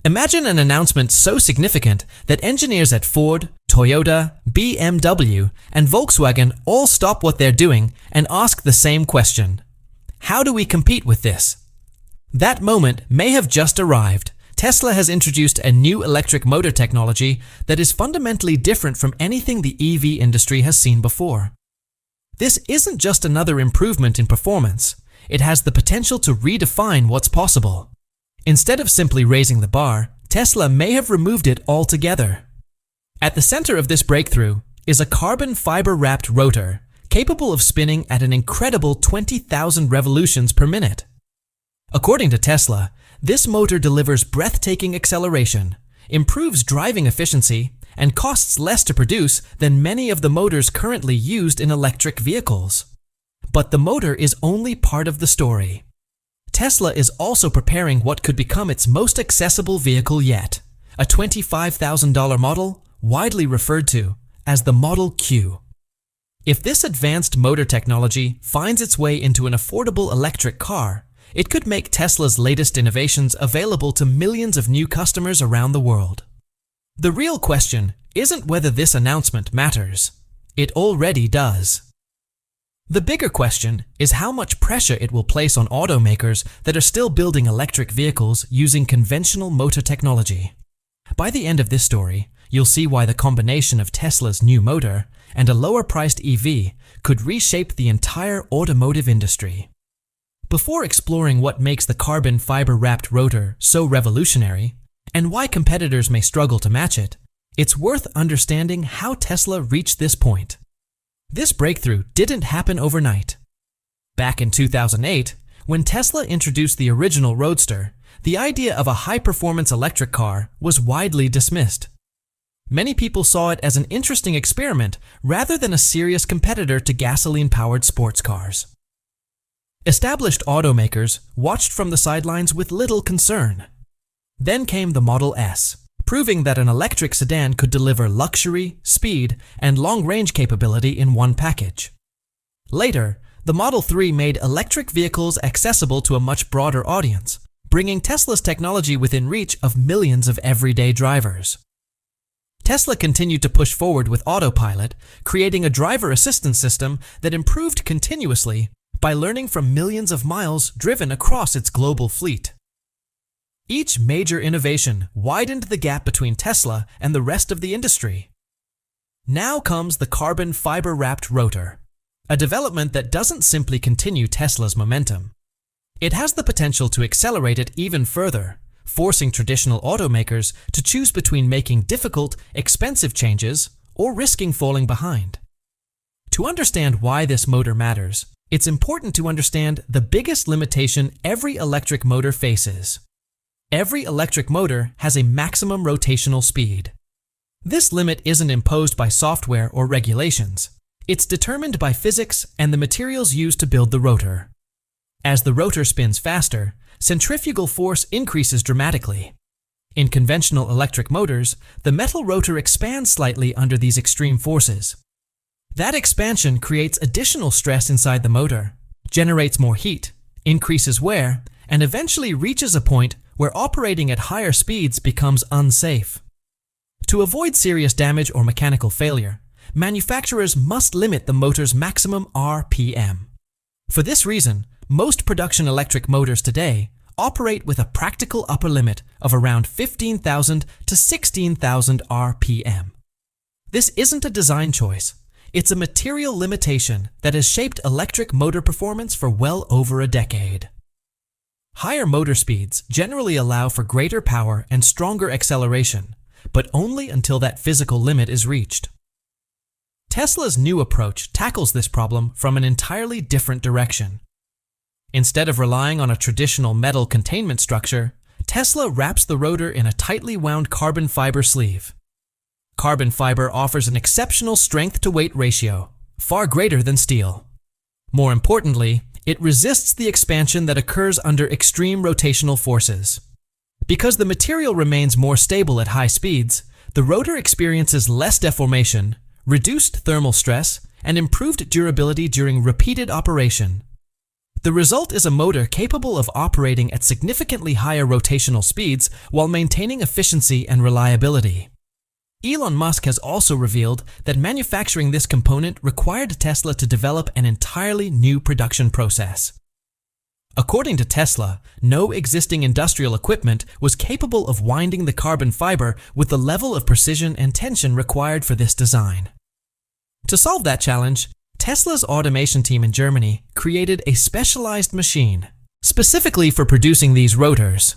Imagine an announcement so significant that engineers at Ford, Toyota, BMW, and Volkswagen all stop what they're doing and ask the same question. How do we compete with this? That moment may have just arrived. Tesla has introduced a new electric motor technology that is fundamentally different from anything the EV industry has seen before. This isn't just another improvement in performance. It has the potential to redefine what's possible. Instead of simply raising the bar, Tesla may have removed it altogether. At the center of this breakthrough is a carbon fiber-wrapped rotor capable of spinning at an incredible 20,000 revolutions per minute. According to Tesla, this motor delivers breathtaking acceleration, improves driving efficiency, and costs less to produce than many of the motors currently used in electric vehicles. But the motor is only part of the story. Tesla is also preparing what could become its most accessible vehicle yet, a $25,000 model widely referred to as the Model Q. If this advanced motor technology finds its way into an affordable electric car, it could make Tesla's latest innovations available to millions of new customers around the world. The real question isn't whether this announcement matters. It already does. The bigger question is how much pressure it will place on automakers that are still building electric vehicles using conventional motor technology. By the end of this story, you'll see why the combination of Tesla's new motor and a lower-priced EV could reshape the entire automotive industry. Before exploring what makes the carbon fiber-wrapped rotor so revolutionary and why competitors may struggle to match it, it's worth understanding how Tesla reached this point. This breakthrough didn't happen overnight. Back in 2008, when Tesla introduced the original Roadster, the idea of a high-performance electric car was widely dismissed. Many people saw it as an interesting experiment rather than a serious competitor to gasoline-powered sports cars. Established automakers watched from the sidelines with little concern. Then came the Model S, proving that an electric sedan could deliver luxury, speed, and long-range capability in one package. Later, the Model 3 made electric vehicles accessible to a much broader audience, bringing Tesla's technology within reach of millions of everyday drivers. Tesla continued to push forward with Autopilot, creating a driver assistance system that improved continuously by learning from millions of miles driven across its global fleet. Each major innovation widened the gap between Tesla and the rest of the industry. Now comes the carbon fiber-wrapped rotor, a development that doesn't simply continue Tesla's momentum. It has the potential to accelerate it even further, forcing traditional automakers to choose between making difficult, expensive changes or risking falling behind. To understand why this motor matters, it's important to understand the biggest limitation every electric motor faces. Every electric motor has a maximum rotational speed. This limit isn't imposed by software or regulations. It's determined by physics and the materials used to build the rotor. As the rotor spins faster, centrifugal force increases dramatically. In conventional electric motors, the metal rotor expands slightly under these extreme forces. That expansion creates additional stress inside the motor, generates more heat, increases wear, and eventually reaches a point where operating at higher speeds becomes unsafe. To avoid serious damage or mechanical failure, manufacturers must limit the motor's maximum RPM. For this reason, most production electric motors today operate with a practical upper limit of around 15,000 to 16,000 RPM. This isn't a design choice. It's a material limitation that has shaped electric motor performance for well over a decade. Higher motor speeds generally allow for greater power and stronger acceleration, but only until that physical limit is reached. Tesla's new approach tackles this problem from an entirely different direction. Instead of relying on a traditional metal containment structure, Tesla wraps the rotor in a tightly wound carbon fiber sleeve. Carbon fiber offers an exceptional strength-to-weight ratio, far greater than steel. More importantly, it resists the expansion that occurs under extreme rotational forces. Because the material remains more stable at high speeds, the rotor experiences less deformation, reduced thermal stress, and improved durability during repeated operation. The result is a motor capable of operating at significantly higher rotational speeds while maintaining efficiency and reliability. Elon Musk has also revealed that manufacturing this component required Tesla to develop an entirely new production process. According to Tesla, no existing industrial equipment was capable of winding the carbon fiber with the level of precision and tension required for this design. To solve that challenge, Tesla's automation team in Germany created a specialized machine, specifically for producing these rotors.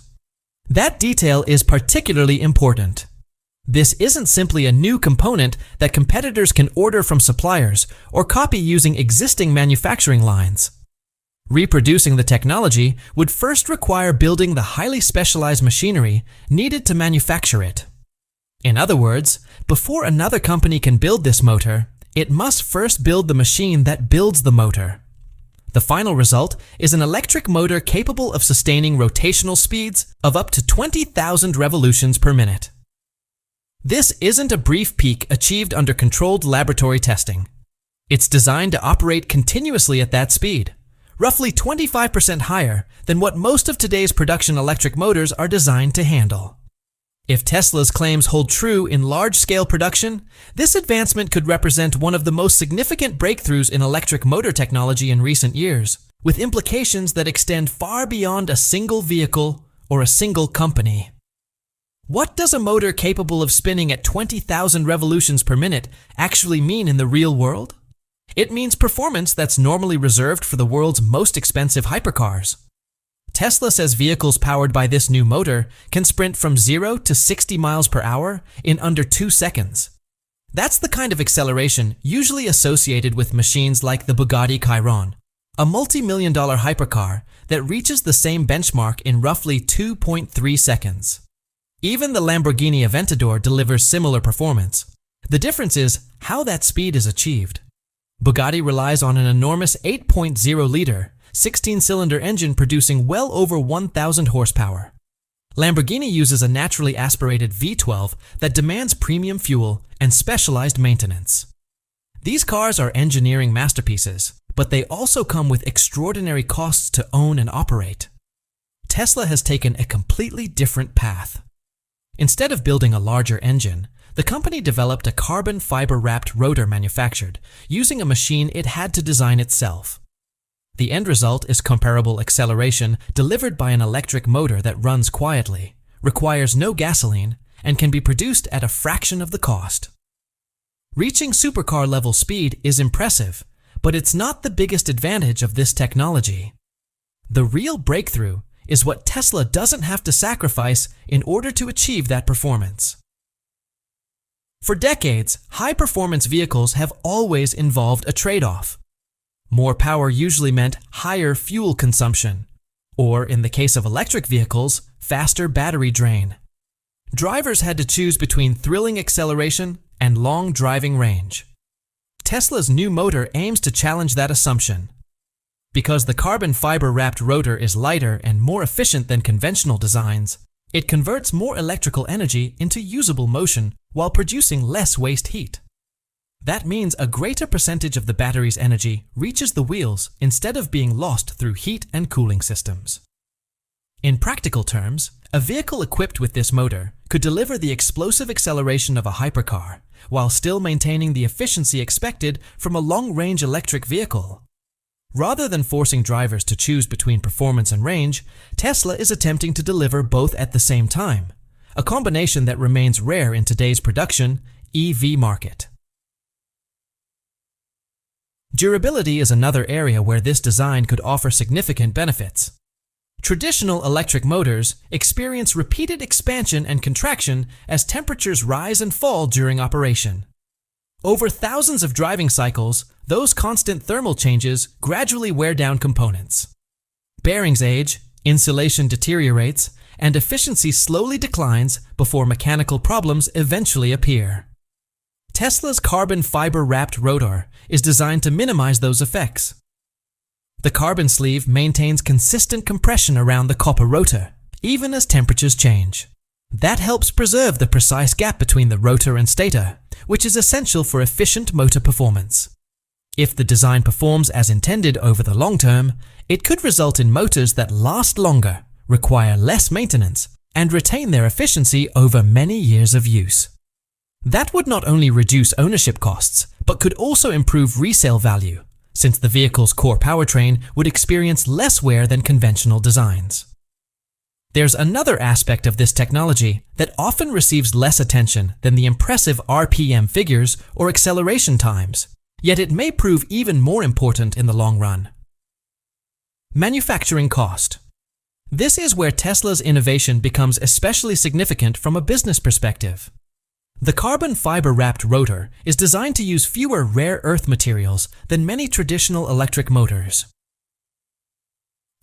That detail is particularly important. This isn't simply a new component that competitors can order from suppliers or copy using existing manufacturing lines. Reproducing the technology would first require building the highly specialized machinery needed to manufacture it. In other words, before another company can build this motor, it must first build the machine that builds the motor. The final result is an electric motor capable of sustaining rotational speeds of up to 20,000 revolutions per minute. This isn't a brief peak achieved under controlled laboratory testing. It's designed to operate continuously at that speed, roughly 25% higher than what most of today's production electric motors are designed to handle. If Tesla's claims hold true in large-scale production, this advancement could represent one of the most significant breakthroughs in electric motor technology in recent years, with implications that extend far beyond a single vehicle or a single company. What does a motor capable of spinning at 20,000 revolutions per minute actually mean in the real world? It means performance that's normally reserved for the world's most expensive hypercars. Tesla says vehicles powered by this new motor can sprint from 0 to 60 miles per hour in under 2 seconds. That's the kind of acceleration usually associated with machines like the Bugatti Chiron, a multi-million-dollar hypercar that reaches the same benchmark in roughly 2.3 seconds. Even the Lamborghini Aventador delivers similar performance. The difference is how that speed is achieved. Bugatti relies on an enormous 8.0-liter, 16-cylinder engine producing well over 1,000 horsepower. Lamborghini uses a naturally aspirated V12 that demands premium fuel and specialized maintenance. These cars are engineering masterpieces, but they also come with extraordinary costs to own and operate. Tesla has taken a completely different path. Instead of building a larger engine, the company developed a carbon fiber-wrapped rotor manufactured, using a machine it had to design itself. The end result is comparable acceleration delivered by an electric motor that runs quietly, requires no gasoline, and can be produced at a fraction of the cost. Reaching supercar-level speed is impressive, but it's not the biggest advantage of this technology. The real breakthrough is what Tesla doesn't have to sacrifice in order to achieve that performance. For decades, high-performance vehicles have always involved a trade-off. More power usually meant higher fuel consumption, or in the case of electric vehicles, faster battery drain. Drivers had to choose between thrilling acceleration and long driving range. Tesla's new motor aims to challenge that assumption. Because the carbon fiber-wrapped rotor is lighter and more efficient than conventional designs, it converts more electrical energy into usable motion while producing less waste heat. That means a greater percentage of the battery's energy reaches the wheels instead of being lost through heat and cooling systems. In practical terms, a vehicle equipped with this motor could deliver the explosive acceleration of a hypercar while still maintaining the efficiency expected from a long-range electric vehicle. Rather than forcing drivers to choose between performance and range, Tesla is attempting to deliver both at the same time, a combination that remains rare in today's production EV market. Durability is another area where this design could offer significant benefits. Traditional electric motors experience repeated expansion and contraction as temperatures rise and fall during operation. Over thousands of driving cycles, those constant thermal changes gradually wear down components. Bearings age, insulation deteriorates, and efficiency slowly declines before mechanical problems eventually appear. Tesla's carbon fiber-wrapped rotor is designed to minimize those effects. The carbon sleeve maintains consistent compression around the copper rotor, even as temperatures change. That helps preserve the precise gap between the rotor and stator, which is essential for efficient motor performance. If the design performs as intended over the long term, It could result in motors that last longer, require less maintenance, and retain their efficiency over many years of use. That would not only reduce ownership costs, but could also improve resale value, since the vehicle's core powertrain would experience less wear than conventional designs. There's another aspect of this technology that often receives less attention than the impressive RPM figures or acceleration times, yet it may prove even more important in the long run. Manufacturing cost. This is where Tesla's innovation becomes especially significant from a business perspective. The carbon fiber-wrapped rotor is designed to use fewer rare earth materials than many traditional electric motors.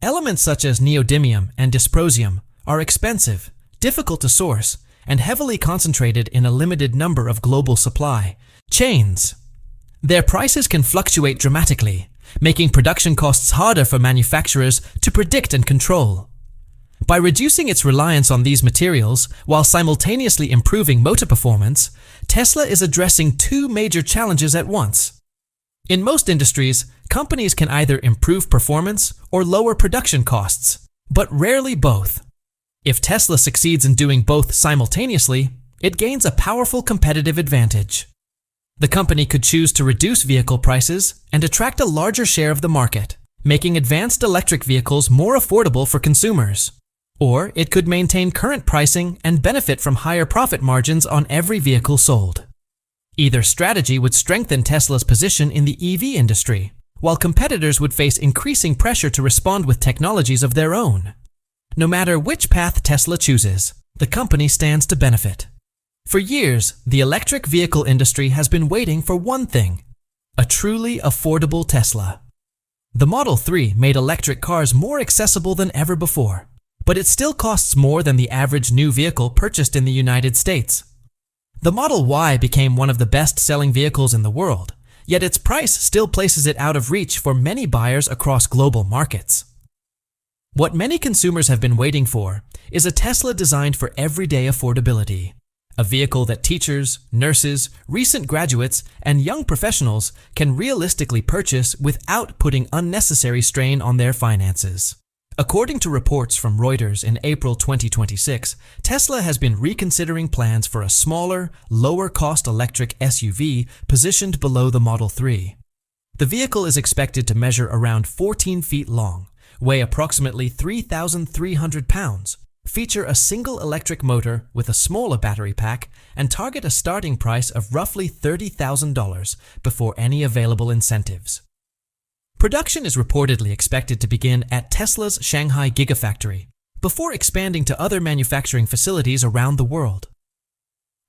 Elements such as neodymium and dysprosium are expensive, difficult to source, and heavily concentrated in a limited number of global supply chains. Their prices can fluctuate dramatically, making production costs harder for manufacturers to predict and control. By reducing its reliance on these materials while simultaneously improving motor performance, Tesla is addressing two major challenges at once. In most industries, companies can either improve performance or lower production costs, but rarely both. If Tesla succeeds in doing both simultaneously, it gains a powerful competitive advantage. The company could choose to reduce vehicle prices and attract a larger share of the market, making advanced electric vehicles more affordable for consumers. Or it could maintain current pricing and benefit from higher profit margins on every vehicle sold. Either strategy would strengthen Tesla's position in the EV industry, while competitors would face increasing pressure to respond with technologies of their own. No matter which path Tesla chooses, the company stands to benefit. For years, the electric vehicle industry has been waiting for one thing: a truly affordable Tesla. The Model 3 made electric cars more accessible than ever before, but it still costs more than the average new vehicle purchased in the United States. The Model Y became one of the best-selling vehicles in the world, yet its price still places it out of reach for many buyers across global markets. What many consumers have been waiting for is a Tesla designed for everyday affordability. A vehicle that teachers, nurses, recent graduates, and young professionals can realistically purchase without putting unnecessary strain on their finances. According to reports from Reuters in April 2026, Tesla has been reconsidering plans for a smaller, lower-cost electric SUV positioned below the Model 3. The vehicle is expected to measure around 14 feet long, weigh approximately 3,300 pounds, feature a single electric motor with a smaller battery pack, and target a starting price of roughly $30,000 before any available incentives. Production is reportedly expected to begin at Tesla's Shanghai Gigafactory, before expanding to other manufacturing facilities around the world.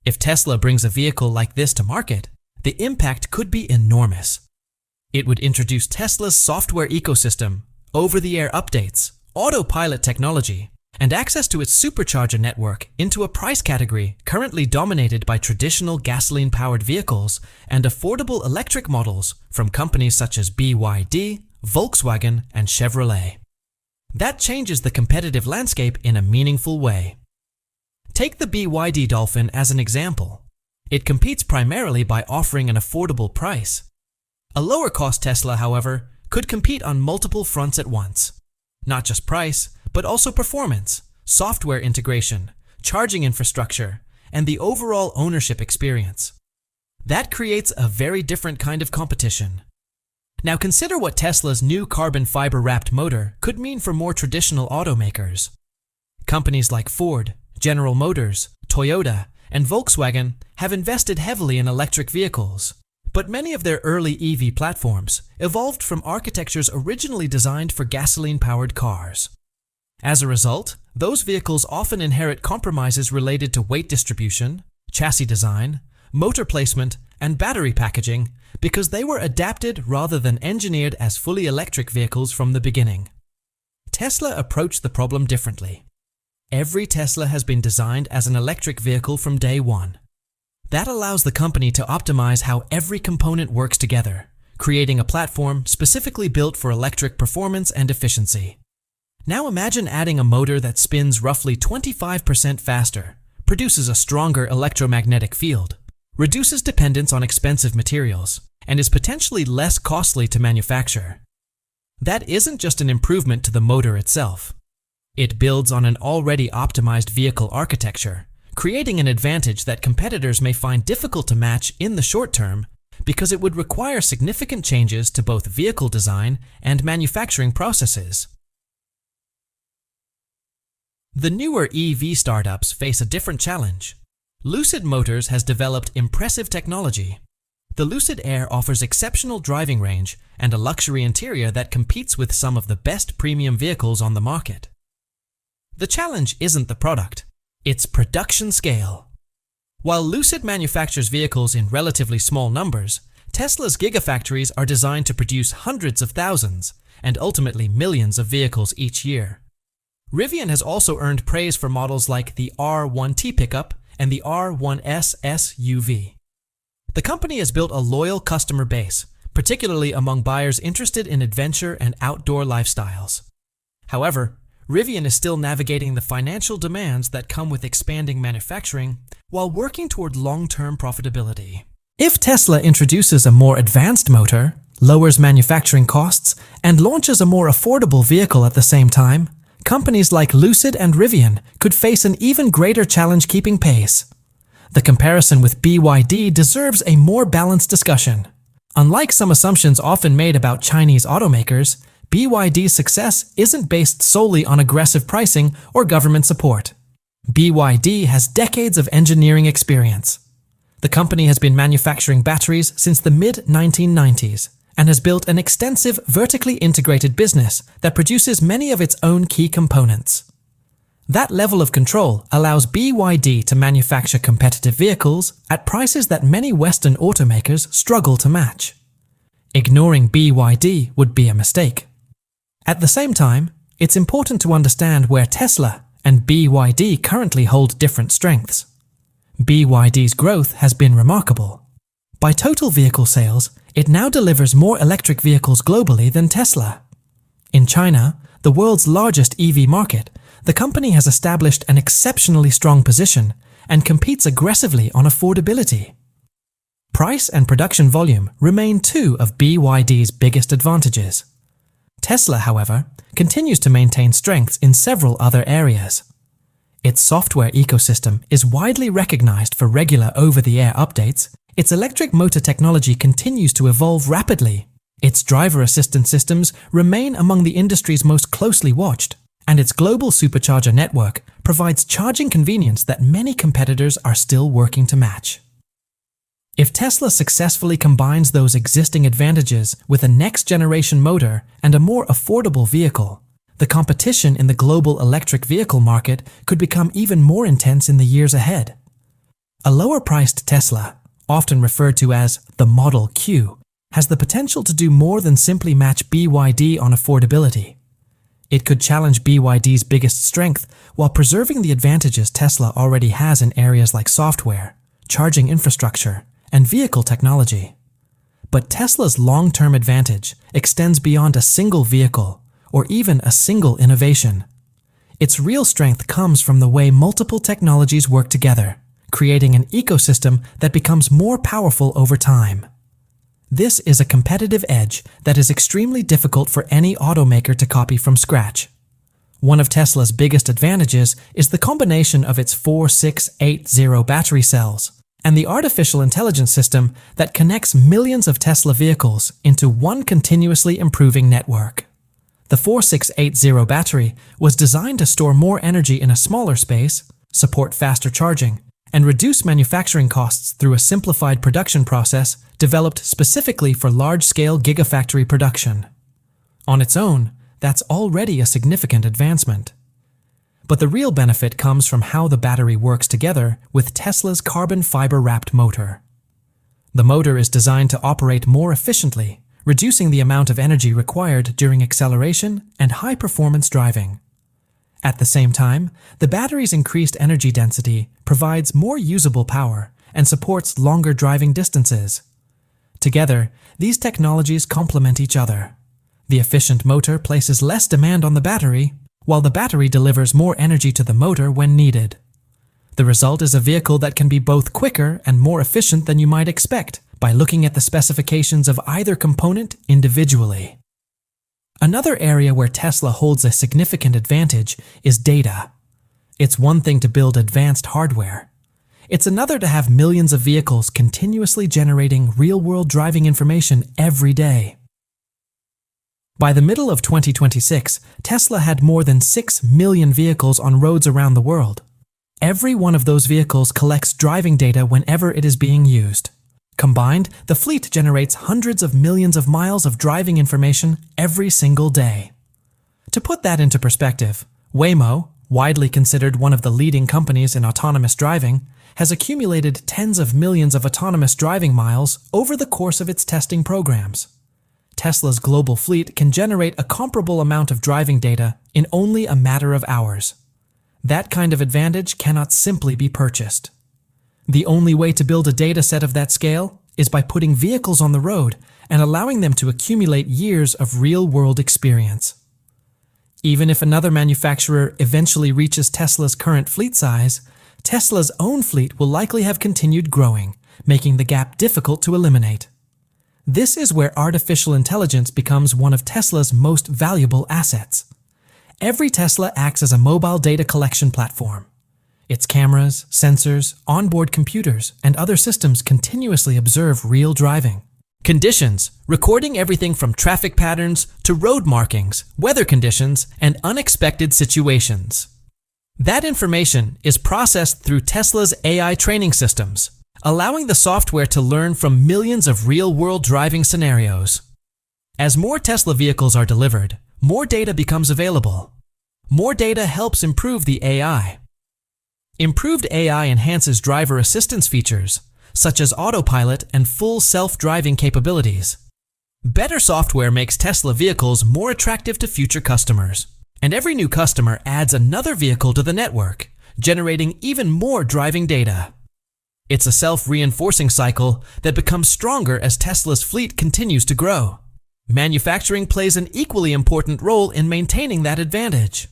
If Tesla brings a vehicle like this to market, the impact could be enormous. It would introduce Tesla's software ecosystem, over-the-air updates, autopilot technology, and access to its supercharger network into a price category currently dominated by traditional gasoline-powered vehicles and affordable electric models from companies such as BYD, Volkswagen, and Chevrolet. That changes the competitive landscape in a meaningful way. Take the BYD Dolphin as an example. It competes primarily by offering an affordable price. A lower-cost Tesla, however, could compete on multiple fronts at once. Not just price, but also performance, software integration, charging infrastructure, and the overall ownership experience. That creates a very different kind of competition. Now consider what Tesla's new carbon fiber-wrapped motor could mean for more traditional automakers. Companies like Ford, General Motors, Toyota, and Volkswagen have invested heavily in electric vehicles, but many of their early EV platforms evolved from architectures originally designed for gasoline-powered cars. As a result, those vehicles often inherit compromises related to weight distribution, chassis design, motor placement, and battery packaging because they were adapted rather than engineered as fully electric vehicles from the beginning. Tesla approached the problem differently. Every Tesla has been designed as an electric vehicle from day one. That allows the company to optimize how every component works together, creating a platform specifically built for electric performance and efficiency. Now imagine adding a motor that spins roughly 25% faster, produces a stronger electromagnetic field, reduces dependence on expensive materials, and is potentially less costly to manufacture. That isn't just an improvement to the motor itself. It builds on an already optimized vehicle architecture, creating an advantage that competitors may find difficult to match in the short term because it would require significant changes to both vehicle design and manufacturing processes. The newer EV startups face a different challenge. Lucid Motors has developed impressive technology. The Lucid Air offers exceptional driving range and a luxury interior that competes with some of the best premium vehicles on the market. The challenge isn't the product, it's production scale. While Lucid manufactures vehicles in relatively small numbers, Tesla's gigafactories are designed to produce hundreds of thousands and ultimately millions of vehicles each year. Rivian has also earned praise for models like the R1T pickup and the R1S SUV. The company has built a loyal customer base, particularly among buyers interested in adventure and outdoor lifestyles. However, Rivian is still navigating the financial demands that come with expanding manufacturing while working toward long-term profitability. If Tesla introduces a more advanced motor, lowers manufacturing costs, and launches a more affordable vehicle at the same time, companies like Lucid and Rivian could face an even greater challenge keeping pace. The comparison with BYD deserves a more balanced discussion. Unlike some assumptions often made about Chinese automakers, BYD's success isn't based solely on aggressive pricing or government support. BYD has decades of engineering experience. The company has been manufacturing batteries since the mid-1990s and has built an extensive vertically integrated business that produces many of its own key components. That level of control allows BYD to manufacture competitive vehicles at prices that many Western automakers struggle to match. Ignoring BYD would be a mistake. At the same time, it's important to understand where Tesla and BYD currently hold different strengths. BYD's growth has been remarkable. By total vehicle sales, it now delivers more electric vehicles globally than Tesla. In China, the world's largest EV market, the company has established an exceptionally strong position and competes aggressively on affordability. Price and production volume remain two of BYD's biggest advantages. Tesla, however, continues to maintain strengths in several other areas. Its software ecosystem is widely recognized for regular over-the-air updates, its electric motor technology continues to evolve rapidly, its driver assistance systems remain among the industry's most closely watched, and its global supercharger network provides charging convenience that many competitors are still working to match. If Tesla successfully combines those existing advantages with a next-generation motor and a more affordable vehicle, the competition in the global electric vehicle market could become even more intense in the years ahead. A lower-priced Tesla, often referred to as the Model Q, has the potential to do more than simply match BYD on affordability. It could challenge BYD's biggest strength while preserving the advantages Tesla already has in areas like software, charging infrastructure, and vehicle technology. But Tesla's long-term advantage extends beyond a single vehicle or even a single innovation. Its real strength comes from the way multiple technologies work together, creating an ecosystem that becomes more powerful over time. This is a competitive edge that is extremely difficult for any automaker to copy from scratch. One of Tesla's biggest advantages is the combination of its 4680 battery cells and the artificial intelligence system that connects millions of Tesla vehicles into one continuously improving network. The 4680 battery was designed to store more energy in a smaller space, support faster charging, and reduce manufacturing costs through a simplified production process developed specifically for large-scale gigafactory production. On its own, that's already a significant advancement. But the real benefit comes from how the battery works together with Tesla's carbon fiber-wrapped motor. The motor is designed to operate more efficiently, reducing the amount of energy required during acceleration and high-performance driving. At the same time, the battery's increased energy density provides more usable power and supports longer driving distances. Together, these technologies complement each other. The efficient motor places less demand on the battery, while the battery delivers more energy to the motor when needed. The result is a vehicle that can be both quicker and more efficient than you might expect by looking at the specifications of either component individually. Another area where Tesla holds a significant advantage is data. It's one thing to build advanced hardware. It's another to have millions of vehicles continuously generating real-world driving information every day. By the middle of 2026, Tesla had more than 6 million vehicles on roads around the world. Every one of those vehicles collects driving data whenever it is being used. Combined, the fleet generates hundreds of millions of miles of driving information every single day. To put that into perspective, Waymo, widely considered one of the leading companies in autonomous driving, has accumulated tens of millions of autonomous driving miles over the course of its testing programs. Tesla's global fleet can generate a comparable amount of driving data in only a matter of hours. That kind of advantage cannot simply be purchased. The only way to build a data set of that scale is by putting vehicles on the road and allowing them to accumulate years of real-world experience. Even if another manufacturer eventually reaches Tesla's current fleet size, Tesla's own fleet will likely have continued growing, making the gap difficult to eliminate. This is where artificial intelligence becomes one of Tesla's most valuable assets. Every Tesla acts as a mobile data collection platform. Its cameras, sensors, onboard computers, and other systems continuously observe real driving conditions, recording everything from traffic patterns to road markings, weather conditions, and unexpected situations. That information is processed through Tesla's AI training systems, allowing the software to learn from millions of real-world driving scenarios. As more Tesla vehicles are delivered, more data becomes available. More data helps improve the AI. Improved AI enhances driver assistance features, such as autopilot and full self-driving capabilities. Better software makes Tesla vehicles more attractive to future customers, and every new customer adds another vehicle to the network, generating even more driving data. It's a self-reinforcing cycle that becomes stronger as Tesla's fleet continues to grow. Manufacturing plays an equally important role in maintaining that advantage.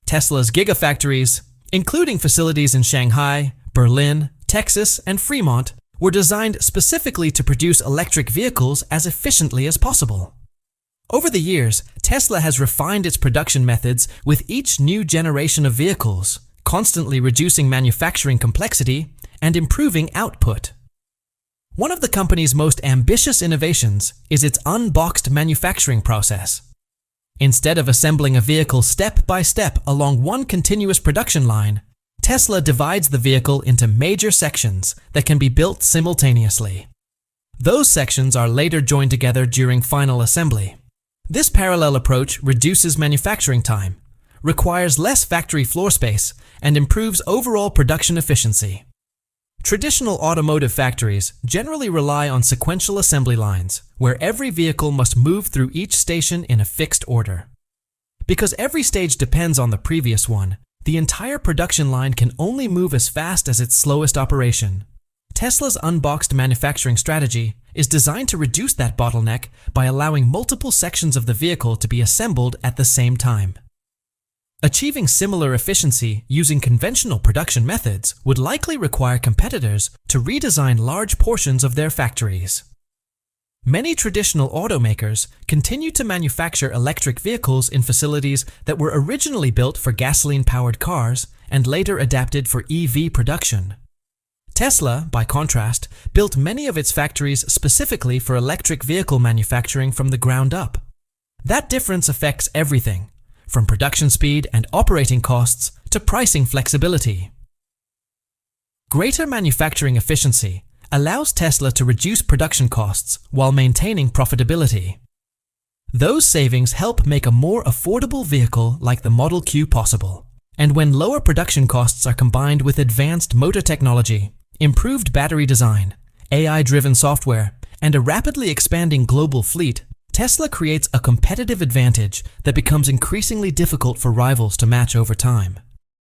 Tesla's gigafactories, including facilities in Shanghai, Berlin, Texas, and Fremont, were designed specifically to produce electric vehicles as efficiently as possible. Over the years, Tesla has refined its production methods with each new generation of vehicles, constantly reducing manufacturing complexity and improving output. One of the company's most ambitious innovations is its unboxed manufacturing process. Instead of assembling a vehicle step by step along one continuous production line, Tesla divides the vehicle into major sections that can be built simultaneously. Those sections are later joined together during final assembly. This parallel approach reduces manufacturing time, requires less factory floor space, and improves overall production efficiency. Traditional automotive factories generally rely on sequential assembly lines, where every vehicle must move through each station in a fixed order. Because every stage depends on the previous one, the entire production line can only move as fast as its slowest operation. Tesla's unboxed manufacturing strategy is designed to reduce that bottleneck by allowing multiple sections of the vehicle to be assembled at the same time. Achieving similar efficiency using conventional production methods would likely require competitors to redesign large portions of their factories. Many traditional automakers continue to manufacture electric vehicles in facilities that were originally built for gasoline-powered cars and later adapted for EV production. Tesla, by contrast, built many of its factories specifically for electric vehicle manufacturing from the ground up. That difference affects everything, from production speed and operating costs to pricing flexibility. Greater manufacturing efficiency allows Tesla to reduce production costs while maintaining profitability. Those savings help make a more affordable vehicle like the Model Q possible. And when lower production costs are combined with advanced motor technology, improved battery design, AI-driven software, and a rapidly expanding global fleet, Tesla creates a competitive advantage that becomes increasingly difficult for rivals to match over time.